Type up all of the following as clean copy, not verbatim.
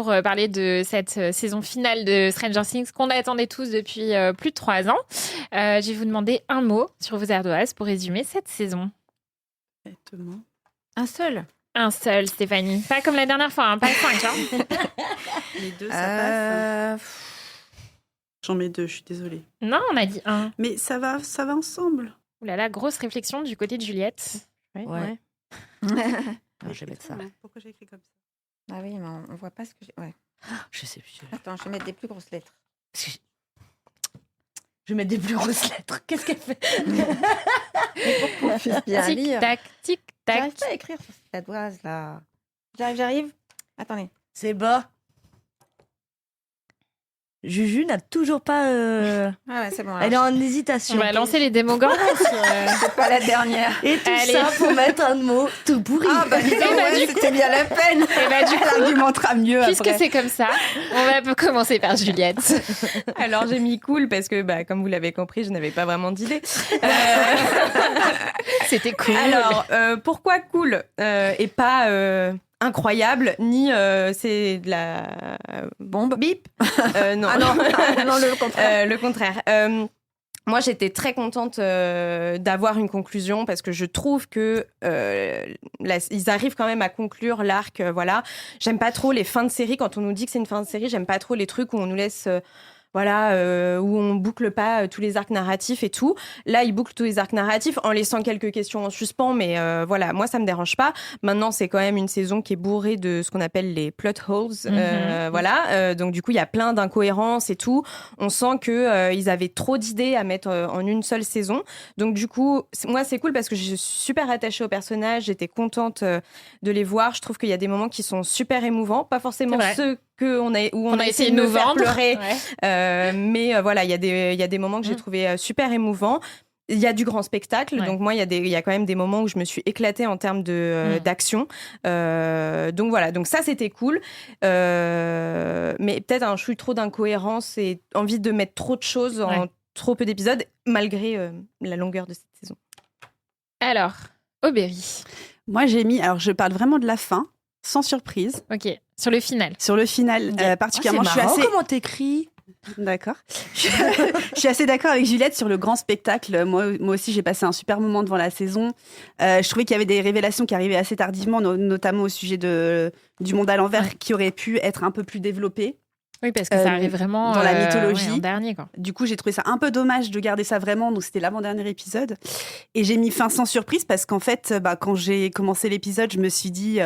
pour parler de cette saison finale de Stranger Things qu'on attendait tous depuis plus de 3 ans. Je vais vous demander un mot sur vos ardoises pour résumer cette saison. Exactement. Un seul. Un seul, Stéphanie. Pas comme la dernière fois, hein, pas 5. Hein. Les 2, ça passe. J'en mets 2, je suis désolée. Non, on a dit 1. Mais ça va ensemble. Ouh là là, grosse réflexion du côté de Juliette. Ouais. Non, je vais mettre ça. Pourquoi j'ai écrit comme ça? Ah oui, mais on voit pas ce que j'ai. Ouais. Je sais plus. Attends, je vais mettre des plus grosses lettres. Je vais mettre des plus grosses lettres. Qu'est-ce qu'elle fait? On fait bien lire. Tic-tac, tic-tac. J'arrive pas à écrire sur cette ardoise là. J'arrive. Attendez. C'est bas. Juju n'a toujours pas. Ah ouais, c'est bon. Elle est en hésitation. On va lancer les démogorgons. C'est pas la dernière. Et tout Allez. ça pour mettre un mot tout pourri. Ah bah dis donc, ouais, c'était bien la peine. Et bah, du coup, Argumentera mieux puisque après. c'est comme ça, on va commencer par Juliette. Alors j'ai mis cool parce que, comme vous l'avez compris, je n'avais pas vraiment d'idée. C'était cool. Alors, pourquoi cool et pas incroyable, ni c'est de la bombe bip non. Ah non, non, le contraire. Le contraire. Moi, j'étais très contente d'avoir une conclusion parce que je trouve que ils arrivent quand même à conclure l'arc. Voilà. J'aime pas trop les fins de série. Quand on nous dit que c'est une fin de série, j'aime pas trop les trucs où on nous laisse... où on boucle pas tous les arcs narratifs et tout. Là, ils bouclent tous les arcs narratifs en laissant quelques questions en suspens, mais voilà, moi, ça me dérange pas. Maintenant, c'est quand même une saison qui est bourrée de ce qu'on appelle les plot holes. Donc, du coup, il y a plein d'incohérences et tout. On sent que ils avaient trop d'idées à mettre en une seule saison. Donc, du coup, moi, c'est cool parce que je suis super attachée aux personnages. J'étais contente de les voir. Je trouve qu'il y a des moments qui sont super émouvants. Pas forcément ceux où on a essayé de nous faire pleurer. Ouais. Mais voilà, il y a des moments que j'ai trouvé super émouvants. Il y a du grand spectacle, donc moi, il y a quand même des moments où je me suis éclatée en termes d'action. Donc voilà, donc ça, c'était cool. Mais peut-être un chouï trop d'incohérence et envie de mettre trop de choses en trop peu d'épisodes, malgré la longueur de cette saison. Alors, Aubéry. Moi, j'ai mis... Alors, je parle vraiment de la fin, sans surprise. Ok, sur le final. Sur le final, particulièrement, c'est je suis marrant assez... comment t'écris. D'accord. Je suis assez d'accord avec Juliette sur le grand spectacle. Moi aussi, j'ai passé un super moment devant la saison. Je trouvais qu'il y avait des révélations qui arrivaient assez tardivement, notamment au sujet du monde à l'envers, qui aurait pu être un peu plus développé. Oui, parce que ça arrive vraiment dans la mythologie. en dernier, quoi. Du coup, j'ai trouvé ça un peu dommage de garder ça vraiment. Donc, c'était l'avant-dernier épisode. Et j'ai mis fin sans surprise parce qu'en fait, quand j'ai commencé l'épisode, je me suis dit,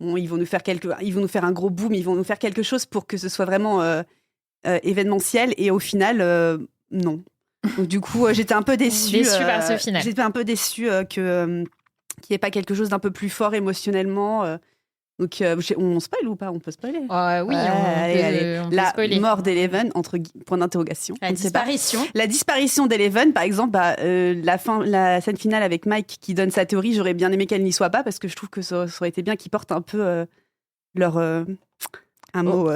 bon, ils vont nous faire un gros boom, ils vont nous faire quelque chose pour que ce soit vraiment événementiel. Et au final, non. Donc, du coup, j'étais un peu déçue. Par ce final. J'étais un peu déçue qu'il n'y ait pas quelque chose d'un peu plus fort émotionnellement. Donc, on spoil ou pas? On peut spoiler. Oui, allez. on peut La spoiler. mort d'Eleven, point d'interrogation. La disparition. La disparition d'Eleven, par exemple, la scène finale avec Mike qui donne sa théorie, j'aurais bien aimé qu'elle n'y soit pas parce que je trouve que ça aurait été bien qu'ils portent un peu leur... un mot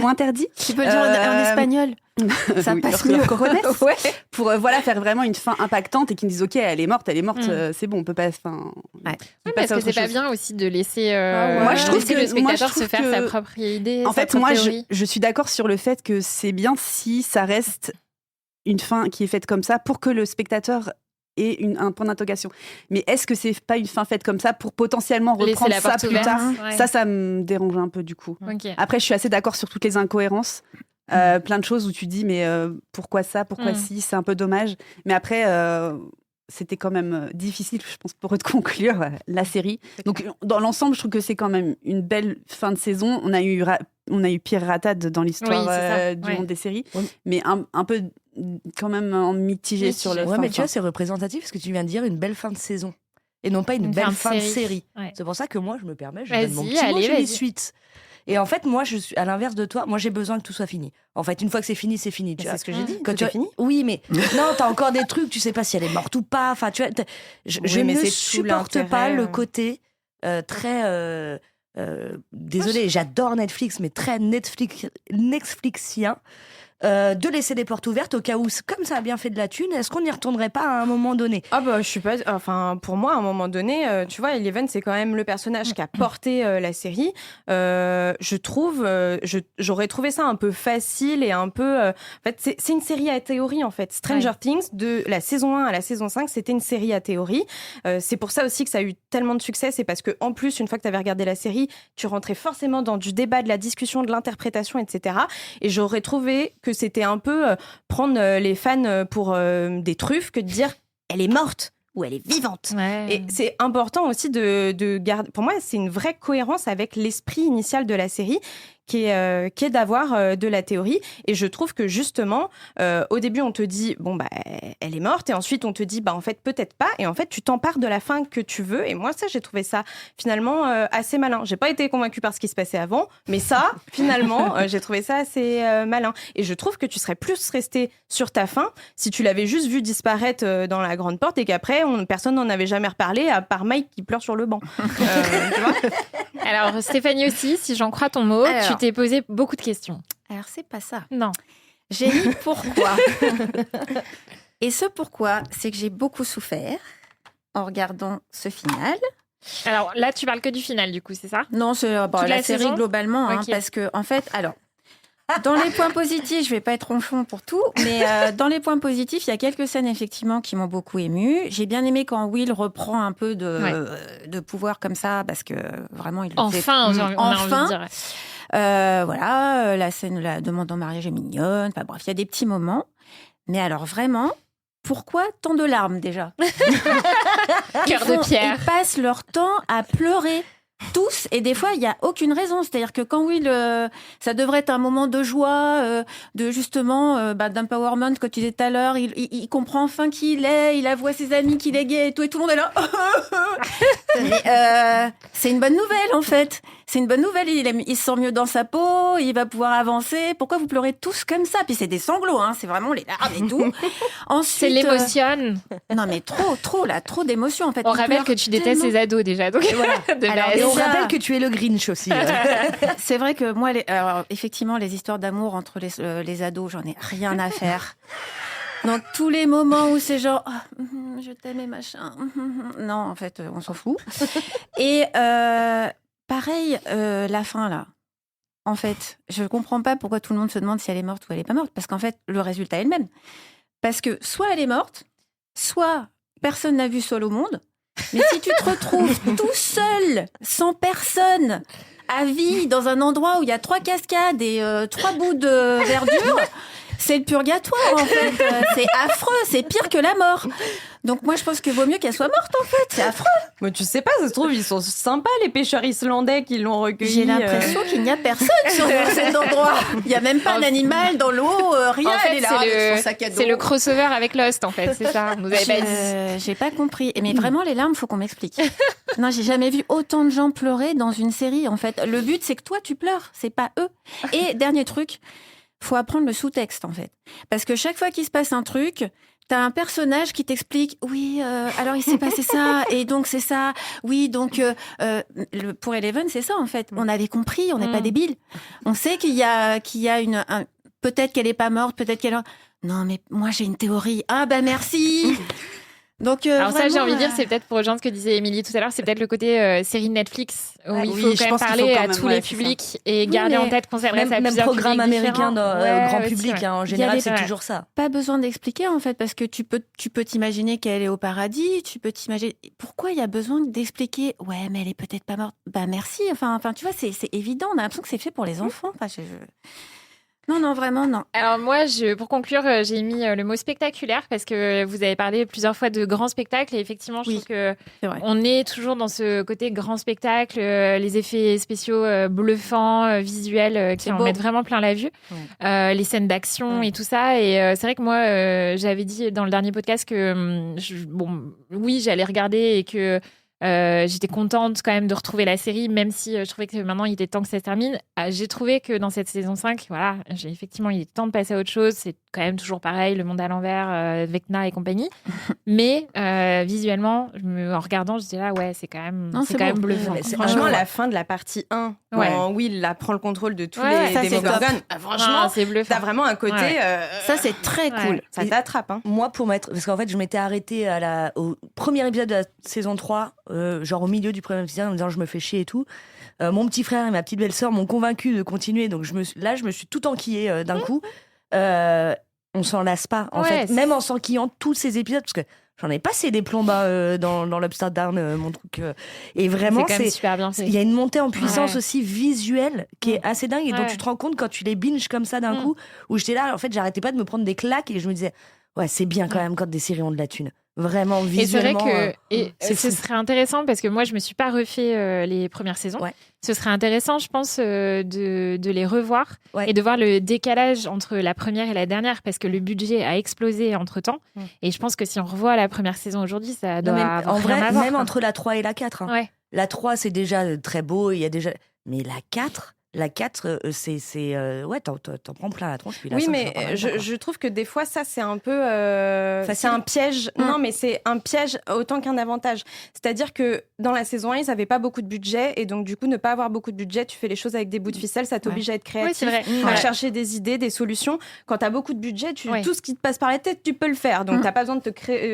interdit. Tu peux le dire en espagnol. Ça Oui, passe leur mieux. cojones. Ouais. Pour faire vraiment une fin impactante et qu'ils me disent ok, elle est morte, c'est bon, on peut pas. Oui, parce que c'est pas bien aussi de laisser, Moi, je trouve laisser que le spectateur moi, je se faire trouve sa que- propre idée. En sa fait, propre moi, théorie. je suis d'accord sur le fait que c'est bien si ça reste une fin qui est faite comme ça pour que le spectateur ait un point d'interrogation. Mais est-ce que c'est pas une fin faite comme ça pour potentiellement Laisser reprendre la ça porte plus ouverte. tard? Ouais. Ça me dérange un peu du coup. Ok. Après, je suis assez d'accord sur toutes les incohérences. Plein de choses où tu dis, mais pourquoi ça, pourquoi si, c'est un peu dommage. Mais après, c'était quand même difficile, je pense, pour eux de conclure la série. Donc, dans l'ensemble, je trouve que c'est quand même une belle fin de saison. On a eu pire ratade dans l'histoire Oui, c'est ça. du Ouais. monde des séries, Ouais. mais un peu quand même en mitigé sur le Ouais, fin. mais tu vois, c'est représentatif parce que tu viens de dire une belle fin de saison. Et non pas une belle fin de série. Ouais. C'est pour ça que moi, je me permets, je Vas-y, donne mon petit mot, allez, je dis vas-y. suite. Et en fait, moi, je suis à l'inverse de toi. Moi, j'ai besoin que tout soit fini. En fait, une fois que c'est fini, c'est fini. Tu vois C'est ce que j'ai dit. Quand Tout tu est as fini. Oui, mais non, t'as encore des trucs. Tu sais pas si elle est morte ou pas. Enfin, tu vois, je mais ne c'est tout supporte l'intérêt, pas le côté très. Désolée, j'adore Netflix, mais très Netflixien. de laisser des portes ouvertes au cas où, comme ça a bien fait de la thune, est-ce qu'on n'y retournerait pas à un moment donné? Ah bah je suis pas, enfin pour moi à un moment donné, tu vois, Eleven c'est quand même le personnage qui a porté la série. Je trouve, j'aurais trouvé ça un peu facile et un peu, en fait c'est une série à théorie en fait. Stranger Things de la saison 1 à la saison 5 c'était une série à théorie. C'est pour ça aussi que ça a eu tellement de succès, c'est parce que en plus une fois que tu avais regardé la série, tu rentrais forcément dans du débat, de la discussion, de l'interprétation, etc. Et j'aurais trouvé que c'était un peu prendre les fans pour des truffes que de dire elle est morte ou elle est vivante. Ouais. Et c'est important aussi de garder. Pour moi, c'est une vraie cohérence avec l'esprit initial de la série qui est d'avoir de la théorie. Et je trouve que justement, au début, on te dit bon bah elle est morte, et ensuite on te dit bah en fait peut-être pas, et en fait tu t'empares de la fin que tu veux. Et moi ça, j'ai trouvé ça finalement assez malin. J'ai pas été convaincue par ce qui se passait avant, mais ça finalement j'ai trouvé ça assez malin. Et je trouve que tu serais plus resté sur ta fin si tu l'avais juste vu disparaître dans la grande porte et qu'après personne n'en avait jamais reparlé à part Mike qui pleure sur le banc. Tu vois. Alors, Stéphanie aussi, si j'en crois ton mot, Alors. tu t'es posé beaucoup de questions. Alors, c'est pas ça. Non. J'ai mis pourquoi. Et ce pourquoi, c'est que j'ai beaucoup souffert en regardant ce final. Alors là, tu parles que du final, du coup, c'est ça? Non, c'est Toute la la série saison globalement, hein, Ok. parce que en fait, alors, dans les points positifs, je vais pas être ronchon pour tout, mais dans les points positifs, il y a quelques scènes effectivement qui m'ont beaucoup émue. J'ai bien aimé quand Will reprend un peu de pouvoir comme ça, parce que vraiment, il le fait. Enfin, on a envie de dire. Voilà, la scène, la demande en mariage est mignonne. Enfin bref, il y a des petits moments. Mais alors vraiment, pourquoi tant de larmes déjà? Cœur de pierre. Ils passent leur temps à pleurer. Tous, et des fois, il n'y a aucune raison. C'est-à-dire que quand Will, ça devrait être un moment de joie, de justement, d'empowerment, que tu disais tout à l'heure, il comprend enfin qui il est, il avoue à ses amis qu'il est gay et tout le monde est là. Mais, c'est une bonne nouvelle, en fait. C'est une bonne nouvelle. Il se sent mieux dans sa peau, il va pouvoir avancer. Pourquoi vous pleurez tous comme ça? Puis c'est des sanglots, hein, c'est vraiment les larmes et tout. Ensuite, C'est l'émotion. non, mais trop d'émotions, en fait. On Il rappelle pleure que tu détestes tellement. les ados déjà. Donc, de Alors, base. Et on Déjà. rappelle que tu es le Grinch aussi. C'est vrai que moi, alors, effectivement, les histoires d'amour entre les ados, j'en ai rien à faire. Donc, tous les moments où c'est genre, oh, je t'aime et machin. Non, en fait, on s'en fout. Et pareil, la fin, là. En fait, je comprends pas pourquoi tout le monde se demande si elle est morte ou elle est pas morte. Parce qu'en fait, le résultat est le même. Parce que soit elle est morte, soit personne n'a vu Seul au monde. Mais si tu te retrouves tout seul, sans personne, à vie, dans un endroit où il y a 3 cascades et 3 bouts de verdure, c'est le purgatoire, en fait. C'est affreux, c'est pire que la mort. Donc moi, je pense qu'il vaut mieux qu'elle soit morte, en fait. C'est affreux. Mais tu sais pas, ça se trouve ils sont sympas les pêcheurs islandais qui l'ont recueilli. J'ai l'impression qu'il n'y a personne sur cet endroit. Il n'y a même pas d'animal dans l'eau, rien. En fait, Elle est là avec son sac à dos. c'est le crossover avec Lost, en fait. C'est ça. Vous avez pas dit. J'ai pas compris. Mais vraiment, les larmes, faut qu'on m'explique. Non, j'ai jamais vu autant de gens pleurer dans une série, en fait. Le but, c'est que toi, tu pleures. C'est pas eux. Et dernier truc, faut apprendre le sous-texte, en fait. Parce que chaque fois qu'il se passe un truc, t'as un personnage qui t'explique, oui, alors il s'est passé ça, et donc c'est ça. Oui, donc pour Eleven, c'est ça, en fait. On avait compris, on n'est pas débiles. On sait qu'il y a peut-être qu'elle est pas morte, peut-être qu'elle... Non, mais moi, j'ai une théorie. Ah, bah merci. Donc, Alors ça, j'ai vraiment, envie de dire, c'est peut-être pour rejoindre ce que disait Émilie tout à l'heure, c'est peut-être le côté série de Netflix où il oui, faut je quand même pense qu'il parler faut quand à même, tous ouais, les c'est publics et garder mais en tête qu'on s'adresse à Même plusieurs programme publics américain différents. au grand aussi, public, ouais. hein, en Y général, aller, c'est ouais. toujours ça. pas besoin d'expliquer, en fait, parce que tu peux t'imaginer qu'elle est au paradis, tu peux t'imaginer... Pourquoi il y a besoin d'expliquer? Ouais, mais elle est peut-être pas morte. Bah merci, enfin tu vois, c'est évident, on a l'impression que c'est fait pour les enfants. Enfin, Non, vraiment, non. Alors moi, pour conclure, j'ai mis le mot spectaculaire parce que vous avez parlé plusieurs fois de grands spectacles et effectivement, je Oui, trouve que c'est vrai. on est toujours dans ce côté grand spectacle, les effets spéciaux bluffants, visuels qui C'est en beau. mettent vraiment plein la vue, les scènes d'action et tout ça. Et c'est vrai que moi, j'avais dit dans le dernier podcast que oui, j'allais regarder et que J'étais contente quand même de retrouver la série, même si je trouvais que maintenant il était temps que ça se termine. J'ai trouvé que dans cette saison 5, voilà, effectivement, il est temps de passer à autre chose. C'est quand même toujours pareil, le monde à l'envers, Vecna et compagnie. Mais visuellement, en regardant, je disais là, ouais, c'est quand même, Non, c'est quand beau. même bluffant. Franchement, la fin de la partie 1, quand Will prend le contrôle de tous les ça, c'est Demogorgon, Ah, franchement, c'est bluffant. t'as vraiment un côté... Ouais. Ça, c'est très cool. Ça t'attrape. Hein. Moi, parce qu'en fait, je m'étais arrêtée au premier épisode de la saison 3, genre au milieu du premier épisode, en me disant je me fais chier et tout. Mon petit frère et ma petite belle-sœur m'ont convaincu de continuer, donc je me suis tout enquillée d'un coup. On s'en lasse pas, en fait, même en s'enquillant tous ces épisodes, parce que j'en ai passé des plombs dans l'Upside Down, mon truc. Et vraiment, c'est quand même super bien fait. il y a une montée en puissance aussi visuelle qui est assez dingue et dont tu te rends compte quand tu les binges comme ça d'un coup, où j'étais là, en fait, j'arrêtais pas de me prendre des claques et je me disais, ouais, c'est bien quand même quand des séries ont de la thune. Vraiment, visuellement. Et c'est vrai que ce serait intéressant parce que moi, je me suis pas refait les premières saisons. Ouais. Ce serait intéressant, je pense, de les revoir et de voir le décalage entre la première et la dernière parce que le budget a explosé entre-temps. Et je pense que si on revoit la première saison aujourd'hui, ça doit avoir en rien vrai, à voir. même entre la 3 et la 4. Hein. Ouais. La 3, c'est déjà très beau. Il y a déjà... Mais la 4... La 4, ouais, t'en prends plein la tronche. Puis là, Oui, ça, mais je trouve que des fois, ça, c'est un peu... Facile. c'est un piège. Non, mais c'est un piège autant qu'un avantage. C'est-à-dire que dans la saison 1, ils n'avaient pas beaucoup de budget. Et donc, du coup, ne pas avoir beaucoup de budget, tu fais les choses avec des bouts de ficelle, ça t'oblige à être créatif, c'est vrai. à chercher des idées, des solutions. Quand tu as beaucoup de budget, tout ce qui te passe par la tête, tu peux le faire. Donc, tu n'as pas besoin de te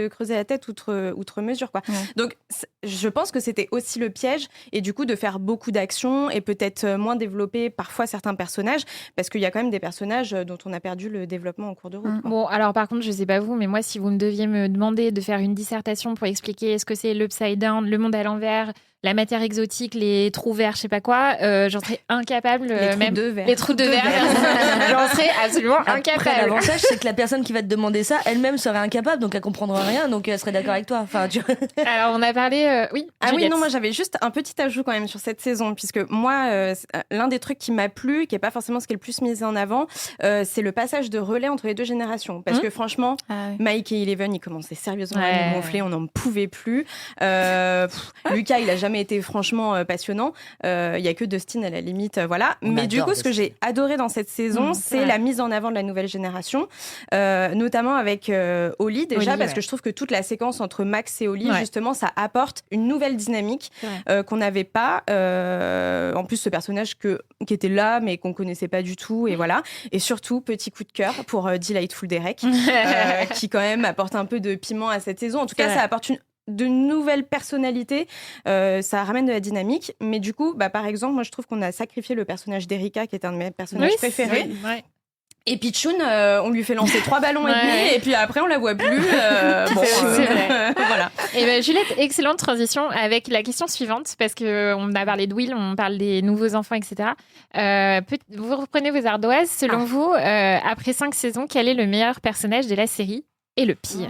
creuser la tête outre mesure. Quoi. Donc, je pense que c'était aussi le piège. Et du coup, de faire beaucoup d'actions et peut-être moins développer parfois certains personnages, parce qu'il y a quand même des personnages dont on a perdu le développement en cours de route. Quoi. Bon, alors par contre, je sais pas vous, mais moi, si vous me deviez me demander de faire une dissertation pour expliquer ce que c'est l'Upside Down, le monde à l'envers, la matière exotique, les trous verts, je sais pas quoi, j'en serais incapable. Les trous de verre. J'en serais absolument incapable. Après, l'avantage, c'est que la personne qui va te demander ça, elle-même serait incapable, donc elle comprendra rien, donc elle serait d'accord avec toi. Enfin, Alors, on a parlé... oui, Ah Juliette. oui, non, moi j'avais juste un petit ajout quand même sur cette saison, puisque moi, l'un des trucs qui m'a plu, qui n'est pas forcément ce qui est le plus mis en avant, c'est le passage de relais entre les deux générations. Parce que franchement, Mike et Eleven, ils commençaient sérieusement à nous gonfler, on n'en pouvait plus. Lucas, il a jamais été franchement passionnant. Il y a que Dustin à la limite, voilà. Mais du coup, ce que j'ai adoré dans cette saison, c'est la mise en avant de la nouvelle génération, notamment avec Holly déjà, parce que je trouve que toute la séquence entre Max et Holly, justement, ça apporte une nouvelle dynamique qu'on n'avait pas. En plus, ce personnage qui était là, mais qu'on connaissait pas du tout, et voilà. Et surtout, petit coup de cœur pour Delightful Derek, qui quand même apporte un peu de piment à cette saison. En tout cas, ça apporte de nouvelles personnalités, ça ramène de la dynamique, mais du coup, par exemple, moi je trouve qu'on a sacrifié le personnage d'Erika, qui est un de mes personnages préférés. Et Pichoun, on lui fait lancer 3 ballons et demi, et puis après on la voit plus. C'est vrai. Voilà. Et ben Juliette, excellente transition avec la question suivante, parce que on a parlé de Will, on parle des nouveaux enfants, etc. Vous reprenez vos ardoises. Selon vous, après 5 saisons, quel est le meilleur personnage de la série et le pire?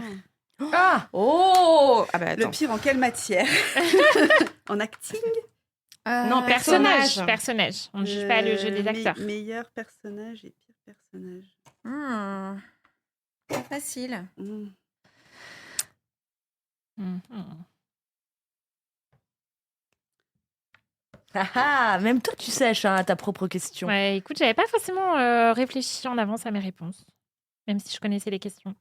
Le pire en quelle matière? En acting? Non, personnage. On ne juge pas le jeu des acteurs. Meilleur personnage et pire personnage. Pas facile. Même toi, tu sèches à ta propre question. Ouais, écoute, j'avais pas forcément réfléchi en avance à mes réponses, même si je connaissais les questions.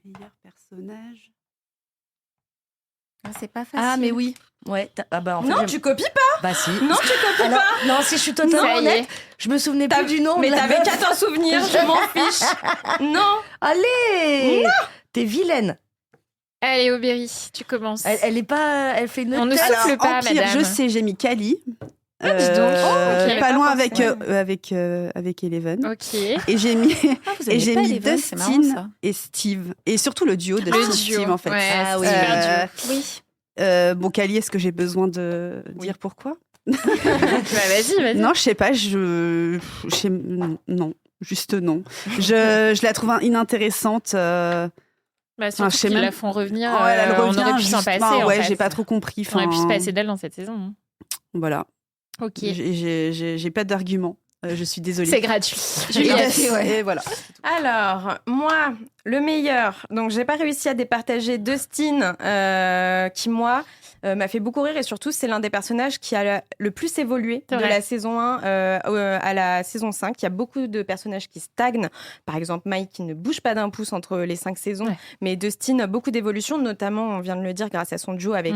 Meilleur personnage. C'est pas facile. Ah, mais oui. Ouais. En fait, Non, tu copies pas. Bah si. Non, tu copies pas. Non, si je suis totalement honnête, je me souvenais plus du nom. Mais de la t'avais meuf. qu'à t'en souvenir, je m'en fiche. Non. Allez. Non. T'es vilaine. Allez, Aubéry, tu commences. Elle est pas. Elle fait une. On ne Alors, souffle pas, en pire, madame. je sais, j'ai mis Kali. Dis donc. Ok. Pas loin pensé. avec Eleven. Ok. Et j'ai mis, vous avez et j'ai pas mis Eleven, c'est marrant, Dustin ça. et Steve. Et surtout le duo de Le Steve, duo, en fait. ouais, Ah oui. super duo. Oui. Bon, Kali, est-ce que j'ai besoin de dire pourquoi? Vas-y. Non, je sais pas. Non, juste non. Je la trouve inintéressante. Surtout je sais qu'ils même- la font revenir. Elle on revient aurait pu s'en juste- passer. enfin, en ouais, fait. j'ai pas trop compris. On aurait pu se Enfin, passer d'elle dans cette saison. Voilà. Ok. J'ai pas d'argument. Je suis désolée. C'est gratuit. Et, Juliette. et voilà. Alors, moi, le meilleur. Donc, j'ai pas réussi à départager Dustin, qui, moi, m'a fait beaucoup rire. Et surtout, c'est l'un des personnages qui a le plus évolué de la saison 1 à la saison 5. Il y a beaucoup de personnages qui stagnent. Par exemple, Mike qui ne bouge pas d'un pouce entre les 5 saisons. Ouais. Mais Dustin a beaucoup d'évolution, notamment, on vient de le dire, grâce à son duo avec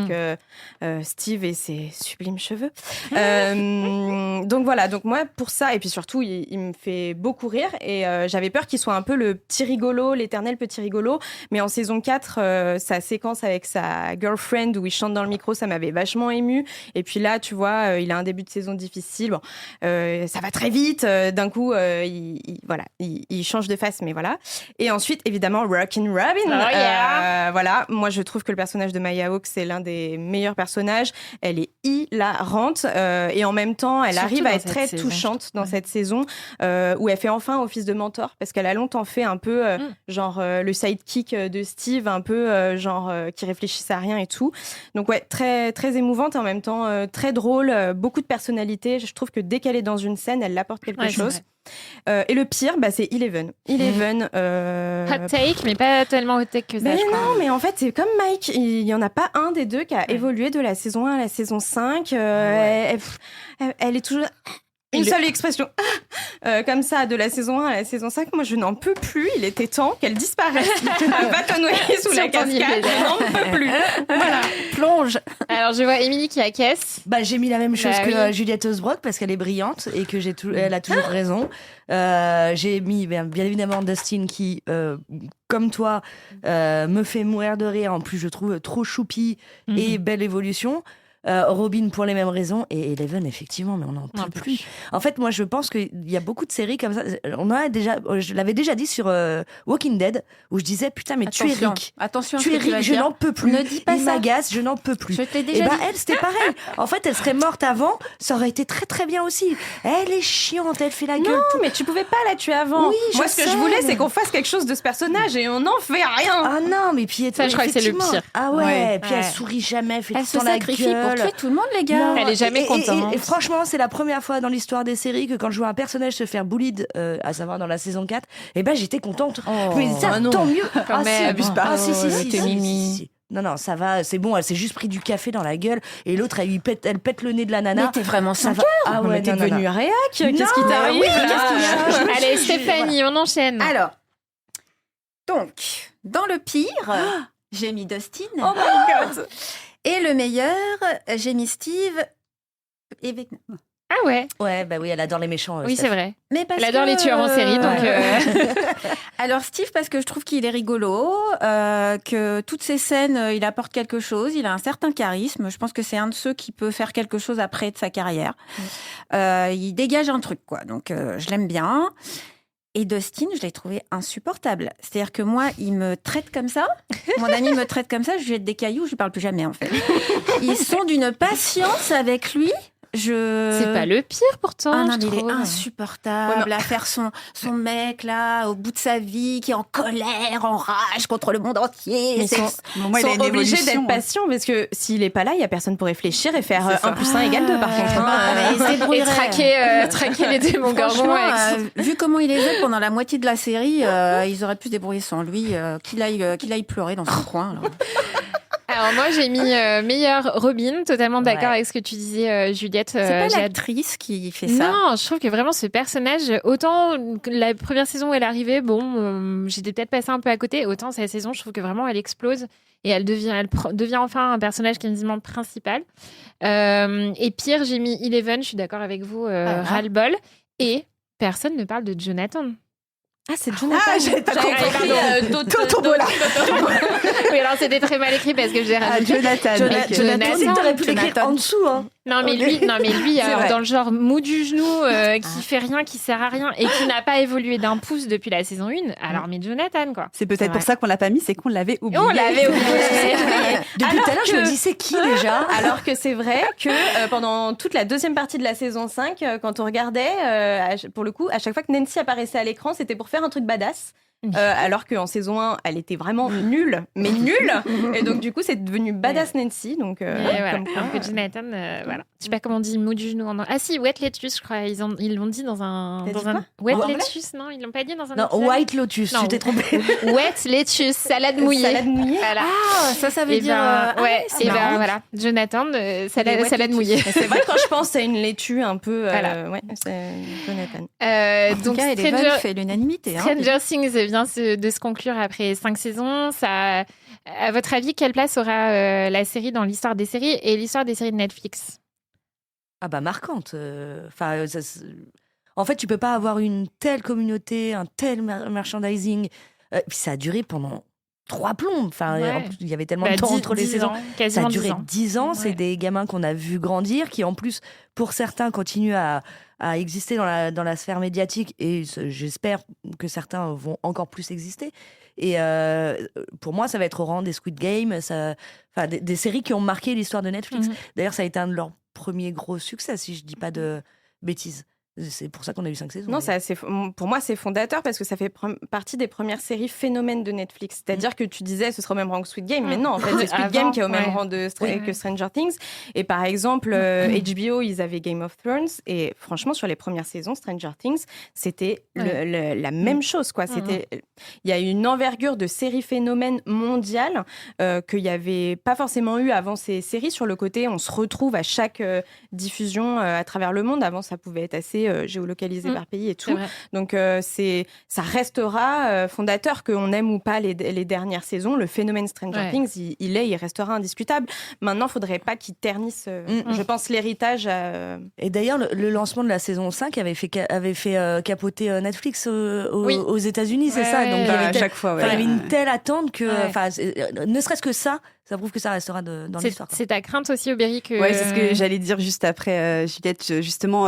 Steve et ses sublimes cheveux. Donc voilà, donc moi, pour ça, et puis surtout, il me fait beaucoup rire. Et j'avais peur qu'il soit un peu le petit rigolo, l'éternel petit rigolo. Mais en saison 4, sa séquence avec sa girlfriend où il chante dans le micro, ça m'avait vachement ému. Et puis là, tu vois, il a un début de saison difficile. Bon, ça va très vite. D'un coup, il change de face, mais voilà. Et ensuite, évidemment, Rockin' Robin. Voilà, moi, je trouve que le personnage de Maya Hawke, c'est l'un des meilleurs personnages. Elle est hilarante et en même temps, elle arrive à être très touchante dans cette saison où elle fait enfin office de mentor parce qu'elle a longtemps fait un peu genre le sidekick de Steve, un peu qui réfléchissait à rien et tout. Donc ouais, très très émouvante et en même temps très drôle, beaucoup de personnalité. Je trouve que dès qu'elle est dans une scène, elle apporte quelque chose. Et le pire, c'est Eleven. Hot take, mais pas tellement hot take que ça. Mais non, mais en fait, c'est comme Mike. Il n'y en a pas un des deux qui a évolué de la saison 1 à la saison 5. Elle est toujours... Une seule expression comme ça, de la saison 1 à la saison 5, moi je n'en peux plus, il était temps qu'elle disparaisse. Bâtonnoyer sous la cascade, je n'en peux plus. Voilà, plonge. Alors je vois Émilie qui acquiesce. J'ai mis la même chose que Juliette Osbrock parce qu'elle est brillante et que elle a toujours raison. J'ai mis bien évidemment Dustin qui, comme toi, me fait mourir de rire. En plus, je trouve trop choupi et belle évolution. Robin pour les mêmes raisons et Eleven effectivement, mais on n'en peut plus. En fait, moi je pense qu'il y a beaucoup de séries comme ça. Je l'avais déjà dit sur Walking Dead où je disais putain mais tu es Rick. Attention, tu es Rick, je n'en peux plus. Ne dis pas ça. Il m'agace, je n'en peux plus. Je t'ai déjà dit. Elle c'était pareil. En fait, elle serait morte avant, ça aurait été très très bien aussi. Elle est chiante, elle fait la gueule. Non, mais tu pouvais pas la tuer avant. Oui, moi ce que je voulais c'est qu'on fasse quelque chose de ce personnage et on n'en fait rien. Ah non, mais puis ça je crois que c'est le pire. Ah ouais, puis elle sourit jamais, elle fait tout le temps la gueule. Pour tuer tout le monde, les gars. Non, elle est jamais contente. Et franchement, c'est la première fois dans l'histoire des séries que quand je vois un personnage se faire bullied, à savoir dans la saison 4, j'étais contente. Mais ça, tant mieux. Abuse pas. T'es Mimi. Non, ça va, c'est bon, elle s'est juste pris du café dans la gueule et l'autre, elle pète le nez de la nana. Mais t'es vraiment sans cœur. Ah ouais, t'es devenue réac. Qu'est-ce qui t'arrive là? Allez, Stéphanie, on enchaîne. Alors, donc, dans le pire, j'ai mis Dustin. Oh my god. Et le meilleur, j'ai mis Steve et Vecna. Ah ouais. Ouais, oui, elle adore les méchants. Oui, c'est vrai. Mais elle adore les tueurs en série, donc. Alors Steve, parce que je trouve qu'il est rigolo, que toutes ces scènes, il apporte quelque chose, il a un certain charisme. Je pense que c'est un de ceux qui peut faire quelque chose après de sa carrière. Il dégage un truc, quoi. Donc je l'aime bien. Et Dustin, je l'ai trouvé insupportable. C'est-à-dire que moi, il me traite comme ça. Mon ami me traite comme ça. Je lui jette des cailloux. Je lui parle plus jamais, en fait. Ils sont d'une patience avec lui. C'est pas le pire pourtant. Ah non, mais il est insupportable à faire son mec là au bout de sa vie qui est en colère, en rage contre le monde entier. Ils sont obligés d'être patients parce que s'il est pas là, il y a personne pour réfléchir et faire 1 + 1 = 2 par contre. Et traquer les démons gorgons. Vu comment il est fait pendant la moitié de la série, ils auraient pu se débrouiller sans lui. Qu'il aille pleurer dans son coin. Là. Alors moi j'ai mis meilleure Robin, totalement d'accord avec ce que tu disais Juliette. C'est pas l'actrice qui fait ça. Non, je trouve que vraiment ce personnage, autant la première saison où elle arrivait, j'étais peut-être passée un peu à côté, autant cette saison je trouve que vraiment elle explose et elle devient enfin un personnage quasiment principal. Et pire, j'ai mis Eleven, je suis d'accord avec vous, ras-le-bol. Et personne ne parle de Jonathan. Ah, c'est Jonathan. Ah, j'ai pas compris. Totobola. Oui, alors c'était très mal écrit parce que j'ai rajouté Jonathan. T'aurais pu l'écrire en dessous, hein. Non mais lui alors, dans le genre mou du genou, qui fait rien, qui sert à rien et qui n'a pas évolué d'un pouce depuis la saison 1. Alors mais Jonathan quoi. C'est peut-être pour ça qu'on l'a pas mis, c'est qu'on l'avait oublié. On l'avait oublié. Depuis tout à l'heure, je me dis c'est qui déjà. Alors que c'est vrai que pendant toute la deuxième partie de la saison 5, quand on regardait, pour le coup, à chaque fois que Nancy apparaissait à l'écran, c'était pour faire un truc badass. Alors qu'en saison 1, elle était vraiment nulle, mais nulle. Et donc, du coup, c'est devenu Badass Nancy. Donc, voilà, un peu Jonathan, voilà. Je sais pas comment on dit mot du genou en anglais. Ah si, wet lettuce, je crois. Ils l'ont dit dans un... T'as dit Wet quoi lettuce, non? Ils l'ont pas dit dans un Non, épisode. White Lotus, Non. tu t'es trompé. Wet lettuce, salade mouillée. Salade mouillée. Voilà. Ah, ça veut Et dire. ouais, c'est et marrant. voilà. Jonathan, Les salade wet mouillée. lettuce. C'est vrai, quand je pense à une laitue un peu. Voilà. Ouais, c'est Jonathan. En tout Donc cas, Eleven fait l'unanimité. Hein. Stranger Things vient de se conclure après 5 saisons. Ça, à votre avis, quelle place aura la série dans l'histoire des séries et l'histoire des séries de Netflix? Ah bah marquante. Enfin, en fait, tu peux pas avoir une telle communauté, un tel merchandising. Puis ça a duré pendant 3 plombes. Enfin, Ouais. en plus, il y avait tellement de temps 10 entre les saisons. ans, Ça quasiment a duré 10 ans. 10 ans. C'est Ouais. des gamins qu'on a vus grandir, qui en plus, pour certains, continuent à exister dans la sphère médiatique. Et j'espère que certains vont encore plus exister. Et pour moi, ça va être au rang des Squid Game, enfin, des séries qui ont marqué l'histoire de Netflix. Mhm. D'ailleurs, ça a été un de leurs premiers gros succès, si je dis pas de bêtises. C'est pour ça qu'on a eu 5 saisons. Non, d'ailleurs. pour moi, c'est fondateur parce que ça fait partie des premières séries phénomènes de Netflix. C'est-à-dire que tu disais ce sera au même rang que Squid Game, mais non, en fait, c'est Squid Avant, Game qui est au même ouais. rang que Stranger Things. Et par exemple, HBO, ils avaient Game of Thrones. Et franchement, sur les premières saisons, Stranger Things, c'était la même chose, quoi. Il y a eu une envergure de séries phénomènes mondiales qu'il n'y avait pas forcément eu avant ces séries. Sur le côté, on se retrouve à chaque diffusion à travers le monde. Avant, ça pouvait être assez géolocalisé par pays et tout. Donc, ça restera fondateur, qu'on aime ou pas les dernières saisons. Le phénomène Stranger Things, il restera indiscutable. Maintenant, il ne faudrait pas qu'il ternisse, je pense, l'héritage. Et d'ailleurs, le lancement de la saison 5 avait fait capoter Netflix aux États-Unis, c'est ça. Donc, il y avait chaque fois, il y avait une telle attente que, ne serait-ce que ça prouve que ça restera dans l'histoire. C'est ta crainte aussi, Aubéry, que... Ouais, c'est ce que j'allais dire juste après, Juliette. Justement,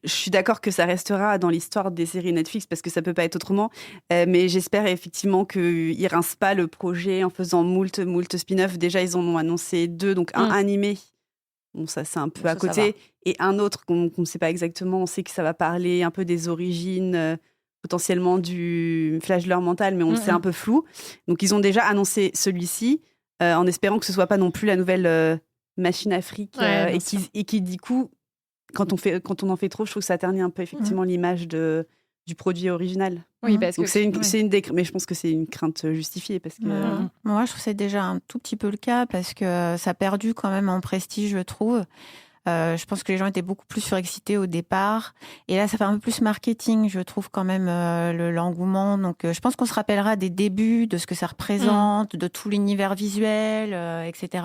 je suis d'accord que ça restera dans l'histoire des séries Netflix parce que ça peut pas être autrement. Mais j'espère effectivement qu'ils rincent pas le projet en faisant moult spin-off. Déjà, ils en ont annoncé 2, donc un animé. Bon, ça, c'est un peu à côté. Et un autre qu'on ne sait pas exactement. On sait que ça va parler un peu des origines, potentiellement du flagelleur mental, mais c'est un peu flou. Donc, ils ont déjà annoncé celui-ci en espérant que ce soit pas non plus la nouvelle machine à fric et qui, du coup, quand on en fait trop, je trouve que ça ternit un peu effectivement l'image du produit original. Oui, parce donc que c'est une mais je pense que c'est une crainte justifiée parce que moi, je trouve que c'est déjà un tout petit peu le cas parce que ça a perdu quand même en prestige, je trouve. Je pense que les gens étaient beaucoup plus surexcités au départ. Et là, ça fait un peu plus marketing, je trouve, quand même, l'engouement. Donc, je pense qu'on se rappellera des débuts, de ce que ça représente, de tout l'univers visuel, etc.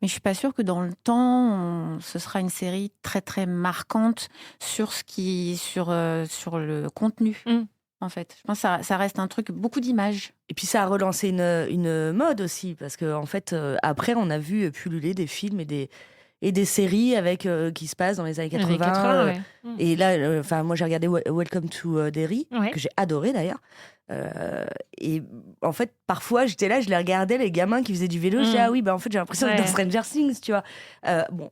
Mais je suis pas sûre que dans le temps, ce sera une série très, très marquante sur le contenu. En fait, je pense que ça reste un truc, beaucoup d'images. Et puis ça a relancé une mode aussi, parce qu'en fait, après, on a vu pulluler des films et des séries qui se passent dans les années 80. Et là, moi, j'ai regardé Welcome to Derry, que j'ai adoré d'ailleurs. Et en fait, parfois, j'étais là, je les regardais, les gamins qui faisaient du vélo. Je disais, ah oui, en fait, j'ai l'impression d'être dans Stranger Things, tu vois. Bon,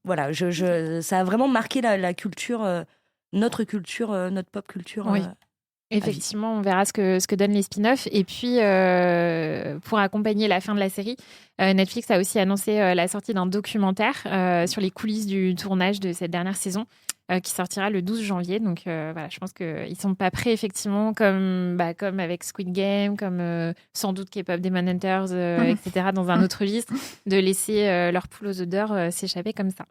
voilà, ça a vraiment marqué la culture, notre pop culture. Oui. Effectivement, on verra ce que donnent les spin-offs. Et puis, pour accompagner la fin de la série, Netflix a aussi annoncé la sortie d'un documentaire sur les coulisses du tournage de cette dernière saison, qui sortira le 12 janvier. Donc, voilà, je pense qu'ils ne sont pas prêts, effectivement, comme avec Squid Game, comme sans doute K-pop Demon Hunters, etc., dans un autre registre, de laisser leur poule aux odeurs s'échapper comme ça.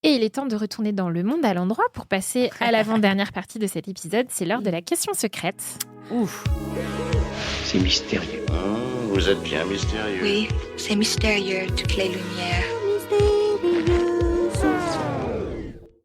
Et il est temps de retourner dans le monde à l'endroit pour passer à l'avant-dernière partie de cet épisode. C'est l'heure de la question secrète. Ouf. C'est mystérieux. Vous êtes bien mystérieux. Oui, c'est mystérieux, toutes les lumières.